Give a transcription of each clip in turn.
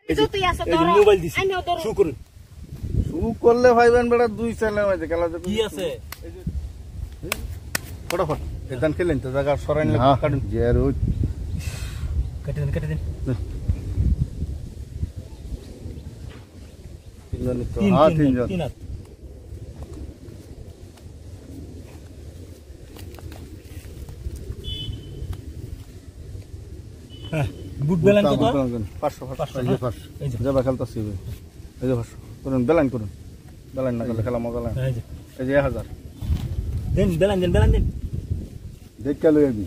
mobile দিছি শু করুন শু করলে ভাইবেন বেটা দুই চ্যানেল আছে খেলা কি আছে ফটাফট এদান খেলেন তো জায়গা সরাইন কাটুন জেরু কেটে দেন তিনজন তো হ্যাঁ তিনজন হ্যাঁ বুট বেলান কত 500 এই যে যাবা খেলতাছি এই যে 500 করুন বেলান করুন বেলান না করলে খেলা মজা লাগে এই যে 1000 দেন বেলান দেন দেখ কেলো আমি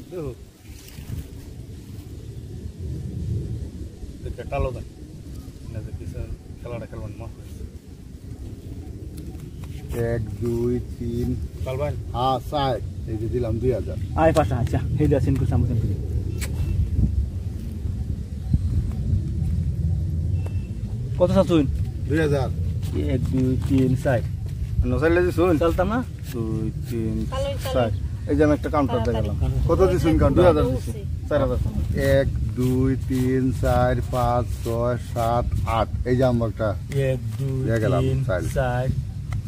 দেখ টালো দেন না যে কিসে খেলাটা খেলবেন মা 1 2 3 কালবান হ্যাঁ 60 এই যে দিলাম 2000 আয় পাশা আচ্ছা এই দাসিন কো সামনে কত চাচুন 2000 1 2 3 4 নসাইলে যে শুন চলতাম না 2 3 4 এই যে আমি একটা কাউন্টার দেখালাম কত দিছুন কাউন্টার 2000 দিছি 4000 1 2 3 4 5 6 7 8 এই যে আমরা একটা 1 2 3 4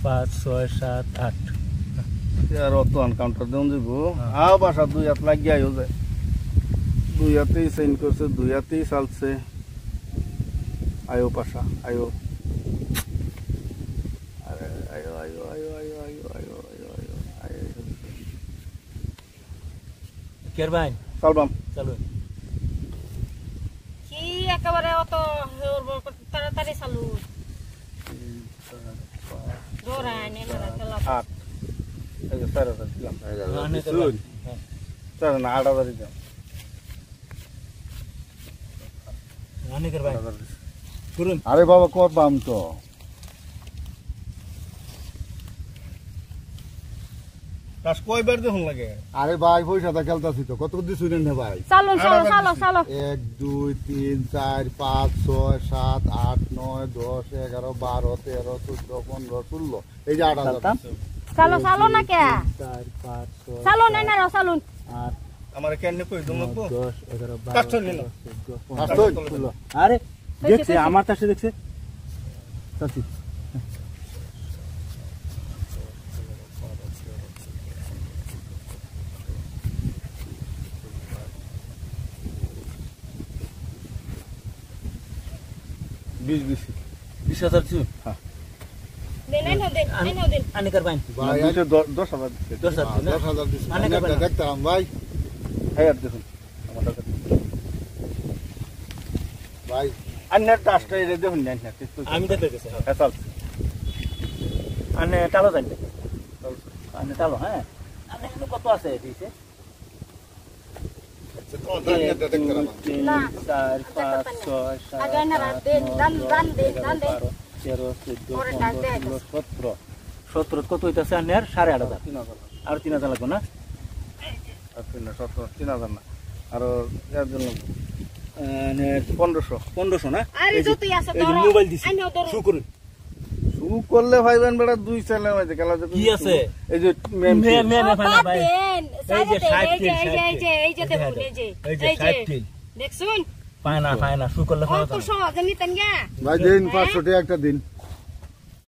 5 6 7 8 यार तो अन काउंटर देउन दिबो आ बासा दुई हात लाग गया हो जाए दुई हाते साइन करसे दुई हाते सालसे आयो पासा आयो अरे आयो কেরবাইন সালবাম চলো কি একেবারে অত তাড়াতাড়ি চালু দৌড়ায় না খেলা 8 এই যে 4000 দিলাম আনে তো স্যার না 8000 দিলাম আনে কেরবাইন করুন আরে বাবা কত বাম তো কাজ কয়বার দেখুন লাগে আরে ভাই পয়সাটা খেলতাছি তো কত দিছুন না ভাই চালু 1 2 3 4 5 6 7 8 9 10 11 12 13 14 15 16 এই যে 8000 চালু না কে 4 5 6 চালু না চালু 8 আমারে কেন কই দম লাগবো 10 11 12 কাটছ নিল 16 আরে দেখছে আমার কাছে দেখছে চাচি बीस 20000 छु हां দেন আনে করবাইন भाई 10000 10000 দিছি আনে করবাইন দেখতাম ভাই এই আর দেখুন আমাদের ভাই আন্নার টাস্টটা এর দেখুন না আমি দেখতে গেছি হ্যাঁ চল আনে টালো যাই আনে টালো হ্যাঁ আনে কত আছে দিছে কত দাঁড়িয়ে দেখতাম না 4 5 6 7 আগে না দেন দান দে 13 14 15 17 কত হইতাছে আনের 8500 আর 3000 লাগবে না আর 3000 না আর এর জন্য মানে 1500 না আরে যতই আছে এই মোবাইল দিছি শু করুন শু করলে ভাইবেন বেটা দুই চ্যানেল আছে খেলা কি আছে এই যে মে ফাইনা ভাই এই যে 60 এই যে দেখুন ফাইনা শু করলে কত সহজ নিতেন গা ভাই দিন 500 টাকা একটা দিন